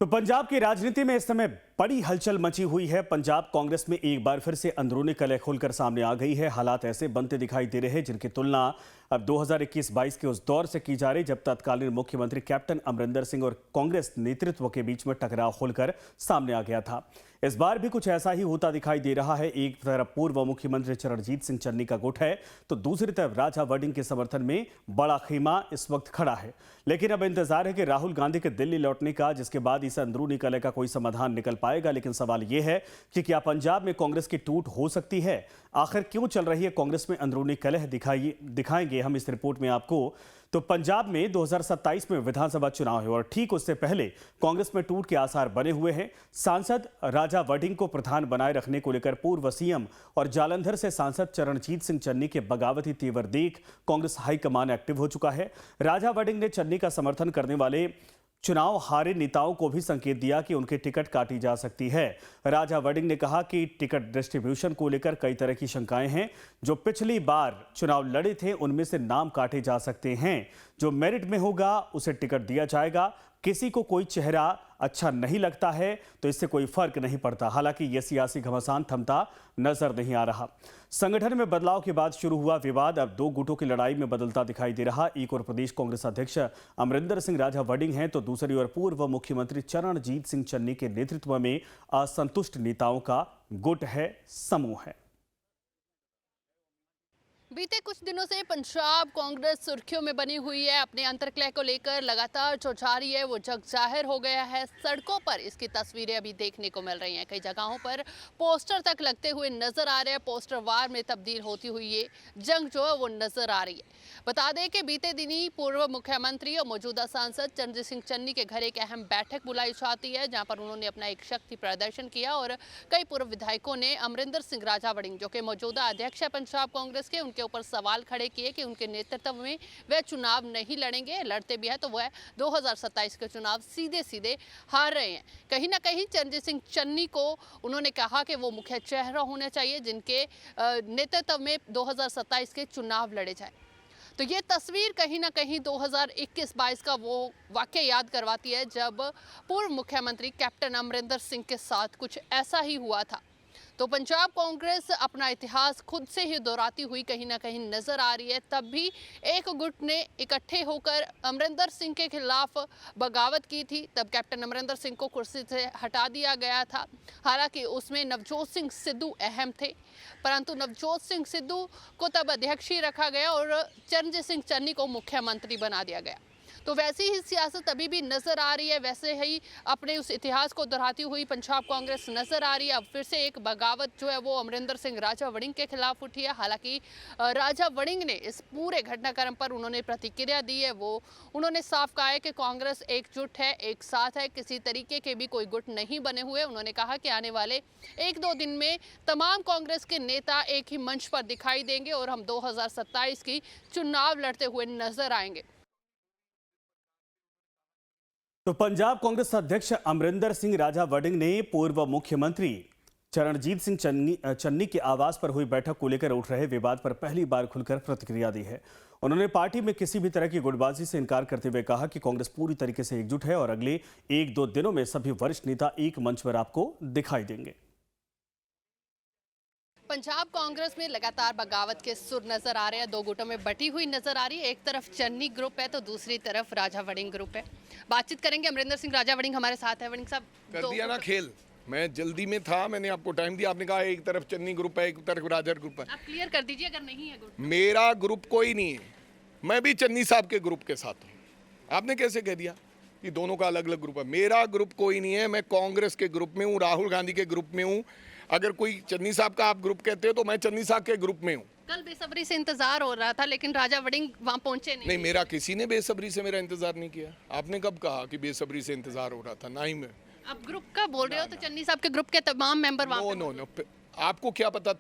तो पंजाब की राजनीति में इस समय बड़ी हलचल मची हुई है। पंजाब कांग्रेस में एक बार फिर से अंदरूनी कलह खुलकर सामने आ गई है। हालात ऐसे बनते दिखाई दे रहे हैं जिनकी तुलना अब 2021-22 के उस दौर से की जा रही जब तत्कालीन मुख्यमंत्री कैप्टन अमरिंदर सिंह और कांग्रेस नेतृत्व के बीच में टकराव खुलकर सामने आ गया था। इस बार भी कुछ ऐसा ही होता दिखाई दे रहा है। एक तरफ पूर्व मुख्यमंत्री चरणजीत सिंह चन्नी का गुट है तो दूसरी तरफ राजा वड़िंग के समर्थन में बड़ा खेमा इस वक्त खड़ा है। लेकिन अब इंतजार है कि राहुल गांधी के दिल्ली लौटने का, जिसके बाद इस अंदरूनी कलह का कोई समाधान निकल पाएगा। लेकिन सवाल यह है कि क्या पंजाब में कांग्रेस की टूट हो सकती है? आखिर क्यों चल रही है कांग्रेस में अंदरूनी कलह? दिखाएंगे हम इस रिपोर्ट में आपको। तो पंजाब में 2027 में विधानसभा चुनाव है और ठीक उससे पहले कांग्रेस में टूट के आसार बने हुए हैं। सांसद राजा वड़िंग को प्रधान बनाए रखने को लेकर पूर्व सीएम और जालंधर से सांसद चरणजीत सिंह चन्नी के बगावती तेवर देख कांग्रेस हाईकमान एक्टिव हो चुका है। राजा वड़िंग ने चन्नी का समर्थन करने वाले चुनाव हारे नेताओं को भी संकेत दिया कि उनकी टिकट काटी जा सकती है। राजा वड़िंग ने कहा कि टिकट डिस्ट्रीब्यूशन को लेकर कई तरह की शंकाएं हैं। जो पिछली बार चुनाव लड़े थे उनमें से नाम काटे जा सकते हैं। जो मेरिट में होगा उसे टिकट दिया जाएगा। किसी को कोई चेहरा अच्छा नहीं लगता है तो इससे कोई फर्क नहीं पड़ता। हालांकि यह सियासी घमासान थमता नजर नहीं आ रहा। संगठन में बदलाव के बाद शुरू हुआ विवाद अब दो गुटों की लड़ाई में बदलता दिखाई दे रहा। एक और प्रदेश कांग्रेस अध्यक्ष अमरिंदर सिंह राजा वड़िंग हैं तो दूसरी ओर पूर्व मुख्यमंत्री चरणजीत सिंह चन्नी के नेतृत्व में असंतुष्ट नेताओं का गुट है, समूह है। बीते कुछ दिनों से पंजाब कांग्रेस सुर्खियों में बनी हुई है। अपने अंतर्कलह को लेकर लगातार जो जारी है वो जग जाहिर हो गया है। सड़कों पर इसकी तस्वीरें अभी देखने को मिल रही हैं। कई जगहों पर पोस्टर तक लगते हुए नजर आ रहे हैं। पोस्टर वार में तब्दील होती हुई ये जंग जो है वो नजर आ रही है। बता दें कि बीते दिनी पूर्व मुख्यमंत्री और मौजूदा सांसद चरणजीत सिंह चन्नी के घर एक अहम बैठक बुलाई जाती है जहाँ पर उन्होंने अपना एक शक्ति प्रदर्शन किया और कई पूर्व विधायकों ने अमरिंदर सिंह राजा वड़िंग जो कि मौजूदा अध्यक्ष है पंजाब कांग्रेस के, उनके ऊपर सवाल खड़े किए कि उनके नेतृत्व में वह चुनाव नहीं लड़ेंगे, लड़ते भी है तो वह 2027 के चुनाव सीधे सीधे हार रहे हैं। कहीं ना कहीं चरणजीत सिंह चन्नी को उन्होंने कहा कि वो मुख्य चेहरा होना चाहिए जिनके नेतृत्व में 2027 के चुनाव लड़े जाए। तो ये तस्वीर कहीं ना कहीं 2021-22 का वो वाकया याद करवाती है जब पूर्व मुख्यमंत्री कैप्टन अमरिंदर सिंह के साथ कुछ ऐसा ही हुआ था। तो पंजाब कांग्रेस अपना इतिहास खुद से ही दोहराती हुई कहीं ना कहीं नजर आ रही है। तब भी एक गुट ने इकट्ठे होकर अमरिंदर सिंह के खिलाफ बगावत की थी। तब कैप्टन अमरिंदर सिंह को कुर्सी से हटा दिया गया था। हालांकि उसमें नवजोत सिंह सिद्धू अहम थे, परंतु नवजोत सिंह सिद्धू को तब अध्यक्ष ही रखा गया और चरणजीत सिंह चन्नी को मुख्यमंत्री बना दिया गया। तो वैसी ही सियासत अभी भी नजर आ रही है। वैसे ही अपने उस इतिहास को दोहराती हुई पंजाब कांग्रेस नजर आ रही है। अब फिर से एक बगावत जो है वो अमरिंदर सिंह राजा वड़िंग के खिलाफ उठी है। हालांकि राजा वड़िंग ने इस पूरे घटनाक्रम पर उन्होंने प्रतिक्रिया दी है। वो उन्होंने साफ कहा है कि कांग्रेस एकजुट है, एक साथ है, किसी तरीके के भी कोई गुट नहीं बने हुए। उन्होंने कहा कि आने वाले 1-2 दिन में तमाम कांग्रेस के नेता एक ही मंच पर दिखाई देंगे और हम 2027 की चुनाव लड़ते हुए नजर आएंगे। तो पंजाब कांग्रेस अध्यक्ष अमरिंदर सिंह राजा वड़िंग ने पूर्व मुख्यमंत्री चरणजीत सिंह चन्नी के आवास पर हुई बैठक को लेकर उठ रहे विवाद पर पहली बार खुलकर प्रतिक्रिया दी है। उन्होंने पार्टी में किसी भी तरह की गुटबाजी से इनकार करते हुए कहा कि कांग्रेस पूरी तरीके से एकजुट है और अगले 1-2 दिनों में सभी वरिष्ठ नेता एक मंच पर आपको दिखाई देंगे। पंजाब कांग्रेस में लगातार बगावत के सुर नजर आ रहे हैं। दो गुटों में बटी हुई नजर आ रही है। एक तरफ चन्नी ग्रुप है तो दूसरी तरफ राजा वड़िंग ग्रुप है। बातचीत करेंगे। अमरिंदर सिंह राजा वड़िंग हमारे साथ है। वड़िंग साहब, कर दिया ना खेल। मैं जल्दी में था, मैंने आपको टाइम दिया। आपने कहा एक तरफ चन्नी ग्रुप है, एक तरफ राजा ग्रुप है। आप क्लियर कर दीजिए अगर नहीं है ग्रुप। मेरा ग्रुप कोई नहीं है। मैं भी चन्नी साहब के ग्रुप के साथ हूँ। आपने कैसे कह दिया कि दोनों का अलग अलग ग्रुप है? मेरा ग्रुप कोई नहीं है। मैं कांग्रेस के ग्रुप में हूँ, राहुल गांधी के ग्रुप में हूँ। अगर कोई चन्नी साहब का आप ग्रुप कहते हो तो मैं चन्नी साहब के ग्रुप में हूँ। कल बेसब्री से इंतजार हो रहा था लेकिन राजा वड़िंग वहां पहुंचे नहीं। मेरा किसी ने बेसब्री से मेरा इंतजार नहीं किया। आपने कब कहा कि बेसब्री से इंतजार हो रहा था? ना ही मैं। अब ग्रुप का बोल रहे हो तो चन्नी साहब के ग्रुप के तमाम मेंबर वहां नो, आपको क्या पता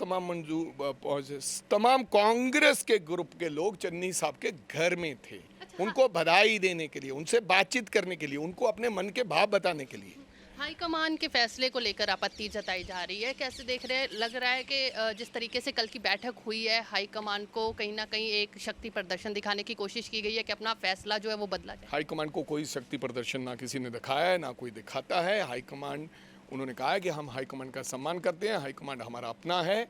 तमाम कांग्रेस के ग्रुप के लोग चन्नी साहब के घर में थे। उनको बधाई देने के लिए, उनसे बातचीत करने के लिए, उनको अपने मन के भाव बताने के लिए। हाईकमान के फैसले को लेकर आपत्ति जताई जा रही है, कैसे देख रहे हैं? लग रहा है कि जिस तरीके से कल की बैठक हुई है, हाईकमान को कहीं ना कहीं एक शक्ति प्रदर्शन दिखाने की कोशिश की गई है कि अपना फैसला जो है वो बदला जाए। हाईकमान को कोई शक्ति प्रदर्शन ना किसी ने दिखाया है, ना कोई दिखाता है। हाईकमान, उन्होंने कहा है कि हम हाईकमान का सम्मान करते हैं, हाईकमान हमारा अपना है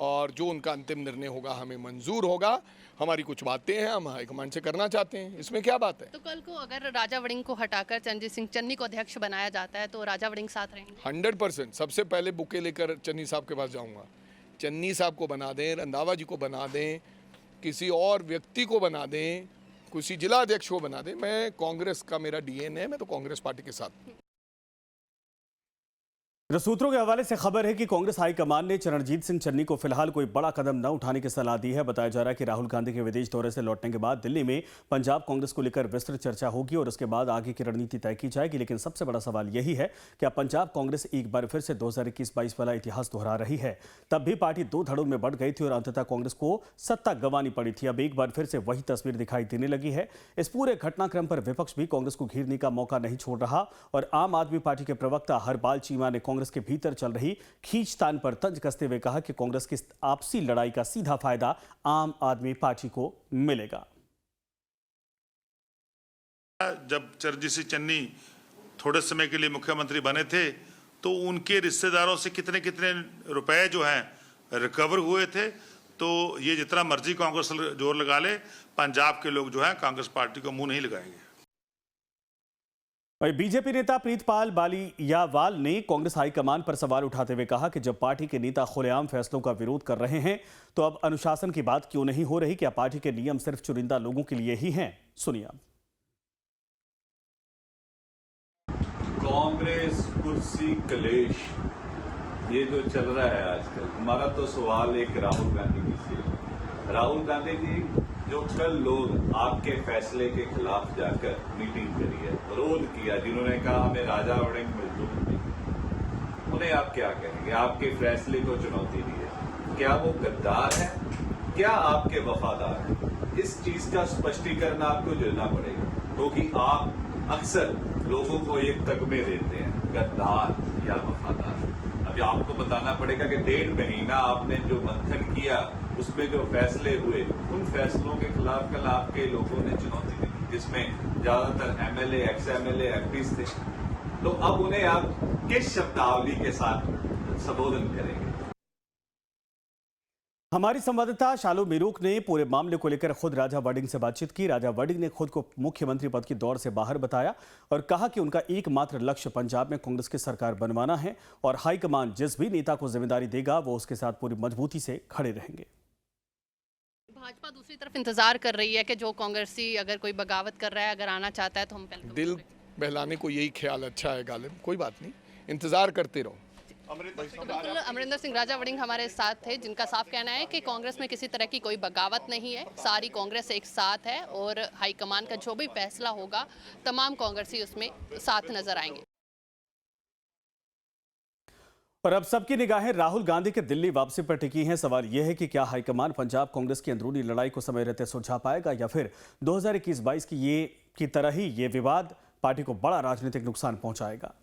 और जो उनका अंतिम निर्णय होगा हमें मंजूर होगा। हमारी कुछ बातें हैं, हम हाईकमान से करना चाहते हैं, इसमें क्या बात है। तो कल को अगर राजा वड़िंग को हटाकर चरणजीत सिंह चन्नी को अध्यक्ष बनाया जाता है तो राजा वड़िंग साथ रहेंगे? 100%। सबसे पहले बुके लेकर चन्नी साहब के पास जाऊंगा। चन्नी साहब को बना दें, रंधावा जी को बना दें, किसी और व्यक्ति को बना दें, किसी जिला अध्यक्ष को बना दें, मैं कांग्रेस का मेरा डीएनए है, मैं तो कांग्रेस पार्टी के साथ हूं। सूत्रों के हवाले से खबर है कि कांग्रेस हाईकमान ने चरणजीत सिंह चन्नी को फिलहाल कोई बड़ा कदम न उठाने की सलाह दी है। बताया जा रहा है कि राहुल गांधी के विदेश दौरे से लौटने के बाद दिल्ली में पंजाब कांग्रेस को लेकर विस्तृत चर्चा होगी और उसके बाद आगे की रणनीति तय की जाएगी। लेकिन सबसे बड़ा सवाल यही है कि अब पंजाब कांग्रेस एक बार फिर से 2021-22 वाला इतिहास दोहरा रही है। तब भी पार्टी दो धड़ों में बढ़ गई थी और अंततः कांग्रेस को सत्ता गंवानी पड़ी थी। अब एक बार फिर से वही तस्वीर दिखाई देने लगी है। इस पूरे घटनाक्रम पर विपक्ष भी कांग्रेस को घेरने का मौका नहीं छोड़ रहा और आम आदमी पार्टी के प्रवक्ता हरपाल चीमा ने कांग्रेस के भीतर चल रही खींचतान पर तंज कसते हुए कहा कि कांग्रेस की आपसी लड़ाई का सीधा फायदा आम आदमी पार्टी को मिलेगा। जब चरणजीत सिंह चन्नी थोड़े समय के लिए मुख्यमंत्री बने थे तो उनके रिश्तेदारों से कितने कितने रुपए जो हैं रिकवर हुए थे। तो ये जितना मर्जी कांग्रेस जोर लगा ले, पंजाब के लोग जो हैं कांग्रेस पार्टी को मुंह नहीं लगाएंगे। बीजेपी नेता प्रीतपाल बालियावाल ने कांग्रेस हाईकमान पर सवाल उठाते हुए कहा कि जब पार्टी के नेता खुलेआम फैसलों का विरोध कर रहे हैं तो अब अनुशासन की बात क्यों नहीं हो रही? क्या पार्टी के नियम सिर्फ चुनिंदा लोगों के लिए ही हैं? सुनिए। कांग्रेस कुर्सी कलेश ये जो चल रहा है आजकल, हमारा तो सवाल एक राहुल गांधी जी से। राहुल गांधी जी, जो कल लोग आपके फैसले के खिलाफ जाकर मीटिंग करी है, विरोध किया, जिन्होंने कहा हमें राजा वड़िंग मंजूर नहीं, उन्हें आप क्या कहेंगे? आपके फैसले को चुनौती दी है, क्या वो गद्दार है, क्या आपके वफादार है? इस चीज का स्पष्टीकरण आपको देना पड़ेगा, क्योंकि आप अक्सर लोगों को एक तगमे देते हैं, गद्दार या वफादार। अभी आपको बताना पड़ेगा कि 1.5 महीना आपने जो मंथन किया, उसमें जो फैसले हुए, उन फैसलों के खिलाफ कल आपके लोगों ने चुनौती दी, जिसमें ज्यादातर एमएलए, एक्स एमएलए, एमपीज थे। तो अब उन्हें आप किस शब्दावली के साथ संबोधन करेंगे? हमारी संवाददाता शालू मीरूख ने पूरे मामले को लेकर खुद राजा वड़िंग से बातचीत की। राजा वड़िंग ने खुद को मुख्यमंत्री पद की दौड़ से बाहर बताया और कहा कि उनका एकमात्र लक्ष्य पंजाब में कांग्रेस की सरकार बनवाना है और हाईकमान जिस भी नेता को जिम्मेदारी देगा वो उसके साथ पूरी मजबूती से खड़े रहेंगे। भाजपा दूसरी तरफ इंतजार कर रही है कि जो कांग्रेसी अगर कोई बगावत कर रहा है, अगर आना चाहता है तो हम पहले दिल बहलाने को यही ख्याल अच्छा है गालिब, कोई बात नहीं, इंतजार करते रहो। तो बिल्कुल अमरिंदर सिंह राजा वड़िंग हमारे साथ थे, जिनका साफ कहना है कि कांग्रेस में किसी तरह की कोई बगावत नहीं है, सारी कांग्रेस एक साथ है और हाईकमान का जो भी फैसला होगा तमाम कांग्रेसी उसमें साथ नजर आएंगे। और अब सबकी निगाहें राहुल गांधी के दिल्ली वापसी पर टिकी हैं। सवाल यह है कि क्या हाईकमान पंजाब कांग्रेस की अंदरूनी लड़ाई को समय रहते सुलझा पाएगा या फिर 2021-22 की तरह ही ये विवाद पार्टी को बड़ा राजनीतिक नुकसान पहुंचाएगा।